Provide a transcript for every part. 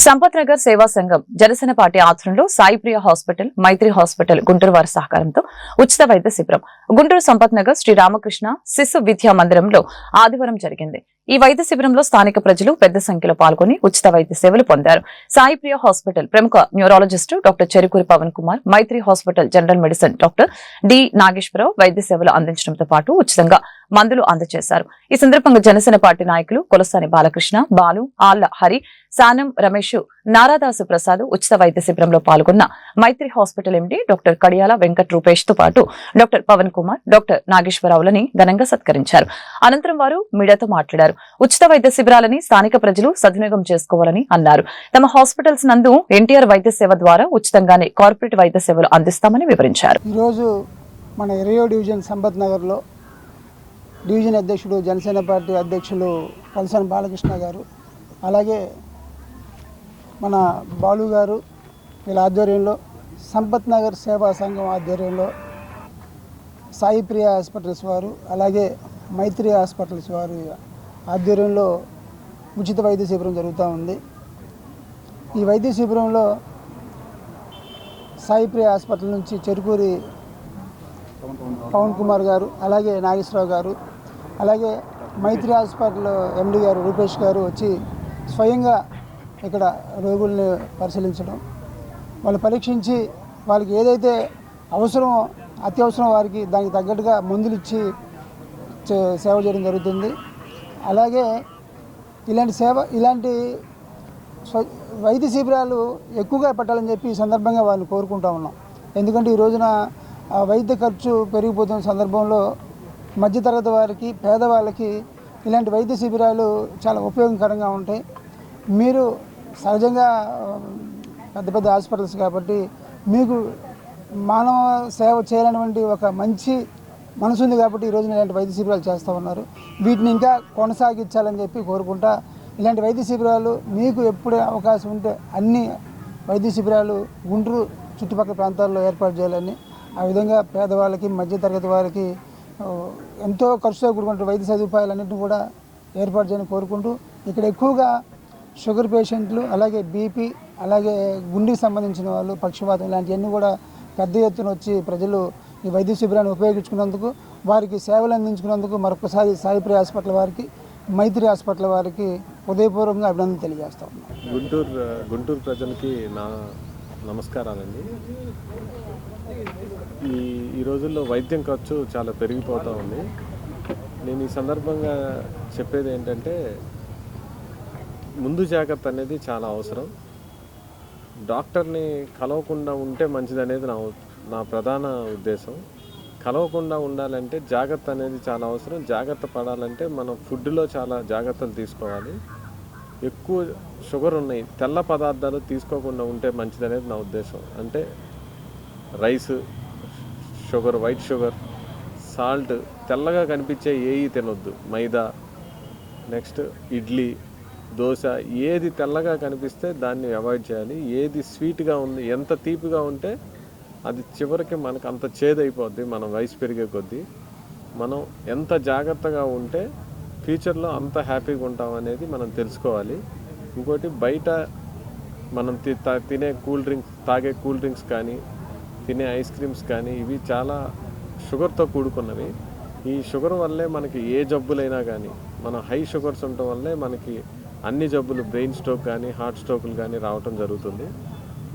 సంపత్ నగర్ సేవా సంఘం జనసేన పార్టీ ఆధ్వర్యంలో సాయిప్రియ హాస్పిటల్, మైత్రి హాస్పిటల్ గుంటూరు వారి సహకారంతో ఉచిత వైద్య శిబిరం గుంటూరు సంపత్ నగర్ శ్రీ రామకృష్ణ శిశు విద్యా మందిరంలో ఆదివారం జరిగింది. ఈ వైద్య శిబిరంలో స్థానిక ప్రజలు పెద్ద సంఖ్యలో పాల్గొని ఉచిత వైద్య సేవలు పొందారు. సాయిప్రియ హాస్పిటల్ ప్రముఖ neurologist doctor Cherukuri Pavan Kumar, Maitri hospital general medicine doctor D Nageswararao వైద్య సేవలు అందించడంతో పాటు ఉచితంగా మందులు అందజేశారు. ఈ సందర్భంగా జనసేన పార్టీ నాయకులు కొలసాని బాలకృష్ణ, బాలు, ఆళ్ల హరి, సానం రమేష్, నారాదాసు ప్రసాద్ ఉచిత వైద్య శిబిరంలో పాల్గొన్న మైత్రి హాస్పిటల్ ఎండీ డాక్టర్ కడియాల వెంకట్ రూపేష్ తో పాటు డాక్టర్ పవన్ కుమార్, డాక్టర్ నాగేశ్వరరావులని ఘనంగా సత్కరించారు. అనంతరం వారు మీడియాతో మాట్లాడారు. ఉచిత వైద్య శిబిరాలని స్థానిక ప్రజలు సద్వినియోగం చేసుకోవాలని అన్నారు. తమ హాస్పిటల్స్ నందు ఎన్టీఆర్ వైద్య సేవ ద్వారా ఉచితంగానే కార్పొరేట్ వైద్య సేవలు అందిస్తామని వివరించారు. ఈరోజు మన 20వ డివిజన్ సంపత్ నగర్లో డివిజన్ అధ్యక్షుడు జనసేన పార్టీ అధ్యక్షులు కొలసాని బాలకృష్ణ గారు, అలాగే మన బాలు గారు వీళ్ళ ఆధ్వర్యంలో సంపత్ నగర్ సేవా సంఘం ఆధ్వర్యంలో సాయిప్రియ హాస్పిటల్స్ వారు, అలాగే మైత్రి హాస్పిటల్స్ వారి ఆధ్వర్యంలో ఉచిత వైద్య శిబిరం జరుగుతూ ఉంది. ఈ వైద్య శిబిరంలో సాయిప్రియ హాస్పిటల్ నుంచి చెరుకూరి పవన్ కుమార్ గారు, అలాగే నాగేశ్వరరావు గారు, అలాగే మైత్రి హాస్పిటల్ ఎండి గారు రూపేష్ గారు వచ్చి స్వయంగా ఇక్కడ రోగుల్ని పరిశీలించడం, వాళ్ళు పరీక్షించి వాళ్ళకి ఏదైతే అవసరమో అత్యవసరం వారికి దానికి తగ్గట్టుగా మందులు ఇచ్చి సేవ చేయడం జరుగుతుంది. అలాగే ఇలాంటి వైద్య శిబిరాలు ఎక్కువగా పెట్టాలని చెప్పి ఈ సందర్భంగా వాళ్ళని కోరుకుంటా ఉన్నాం. ఎందుకంటే ఈ రోజున వైద్య ఖర్చు పెరిగిపోతున్న సందర్భంలో మధ్యతరగతి వారికి, పేదవాళ్ళకి ఇలాంటి వైద్య శిబిరాలు చాలా ఉపయోగకరంగా ఉంటాయి. మీరు సహజంగా పెద్ద పెద్ద హాస్పిటల్స్ కాబట్టి మీకు మానవ సేవ చేయాలనేటువంటి ఒక మంచి మనసు ఉంది కాబట్టి ఈరోజు ఇలాంటి వైద్య శిబిరాలు చేస్తూ ఉన్నారు. వీటిని ఇంకా కొనసాగించాలని చెప్పి కోరుకుంటా ఇలాంటి వైద్య శిబిరాలు మీకు ఎప్పుడు అవకాశం ఉంటే అన్ని వైద్య శిబిరాలు గుంటూరు చుట్టుపక్కల ప్రాంతాల్లో ఏర్పాటు చేయాలని, ఆ విధంగా పేదవాళ్ళకి, మధ్యతరగతి వారికి ఎంతో ఖర్చుతో కూడుకుంటే వైద్య సదుపాయాలన్నింటినీ కూడా ఏర్పాటు చేయాలని కోరుకుంటూ, ఇక్కడ ఎక్కువగా షుగర్ పేషెంట్లు, అలాగే బీపీ, అలాగే గుండెకి సంబంధించిన వాళ్ళు, పక్షవాతం ఇలాంటివన్నీ కూడా పెద్ద ఎత్తున వచ్చి ప్రజలు ఈ వైద్య శిబిరాన్ని ఉపయోగించుకున్నందుకు, వారికి సేవలు అందించుకున్నందుకు మరొకసారి సాయిప్రియ హాస్పిటల్ వారికి, మైత్రి హాస్పిటల్ వారికి హృదయపూర్వకంగా అభినందన తెలియజేస్తా ఉన్నాను. గుంటూరు ప్రజలకి నా నమస్కారాలండి. ఈ రోజుల్లో వైద్యం ఖర్చు చాలా పెరిగిపోతూ ఉంది. నేను ఈ సందర్భంగా చెప్పేది ఏంటంటే, ముందు జాగ్రత్త అనేది చాలా అవసరం. డాక్టర్ని కలవకుండా ఉంటే మంచిదనేది నా ప్రధాన ఉద్దేశం. కలవకుండా ఉండాలంటే జాగ్రత్త అనేది చాలా అవసరం. జాగ్రత్త పడాలంటే మనం ఫుడ్లో చాలా జాగ్రత్తలు తీసుకోవాలి. ఎక్కువ షుగర్ ఉన్నాయి తెల్ల పదార్థాలు తీసుకోకుండా ఉంటే మంచిదనేది నా ఉద్దేశం. అంటే rice, sugar, white sugar, salt, తెల్లగా కనిపించే ఏవి తినొద్దు. మైదా, నెక్స్ట్ ఇడ్లీ, దోశ, ఏది తెల్లగా కనిపిస్తే దాన్ని అవాయిడ్ చేయాలి. ఏది స్వీట్గా ఉంది, ఎంత తీపిగా ఉంటే అది చివరికి మనకు అంత చేదైపోద్ది. మనం వయసు పెరిగే కొద్దీ మనం ఎంత జాగ్రత్తగా ఉంటే ఫ్యూచర్లో అంత హ్యాపీగా ఉంటాం అనేది మనం తెలుసుకోవాలి. ఇంకోటి, బయట మనం తినే తాగే కూల్ డ్రింక్స్ కానీ, తినే ఐస్ క్రీమ్స్ కానీ, ఇవి చాలా షుగర్తో కూడుకున్నవి. ఈ షుగర్ వల్లే మనకి ఏ జబ్బులైనా కానీ, మన హై షుగర్స్ ఉండటం వల్లే మనకి అన్ని జబ్బులు, బ్రెయిన్ స్ట్రోక్ కానీ, హార్ట్ స్ట్రోకులు కానీ రావటం జరుగుతుంది.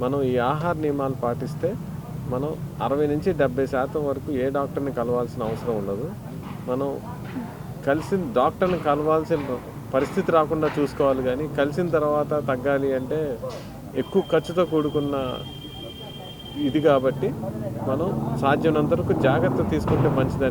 మనం ఈ ఆహార నియమాలు పాటిస్తే మనం 60 నుంచి 70% వరకు ఏ డాక్టర్ని కలవాల్సిన అవసరం ఉండదు. మనం డాక్టర్ని కలవాల్సిన పరిస్థితి రాకుండా చూసుకోవాలి. కానీ కలిసిన తర్వాత తగ్గాలి అంటే ఎక్కువ ఖర్చుతో కూడుకున్న ఇది కాబట్టి మనం సాధ్యమైనంత వరకు జాగ్రత్త తీసుకుంటే మంచిదని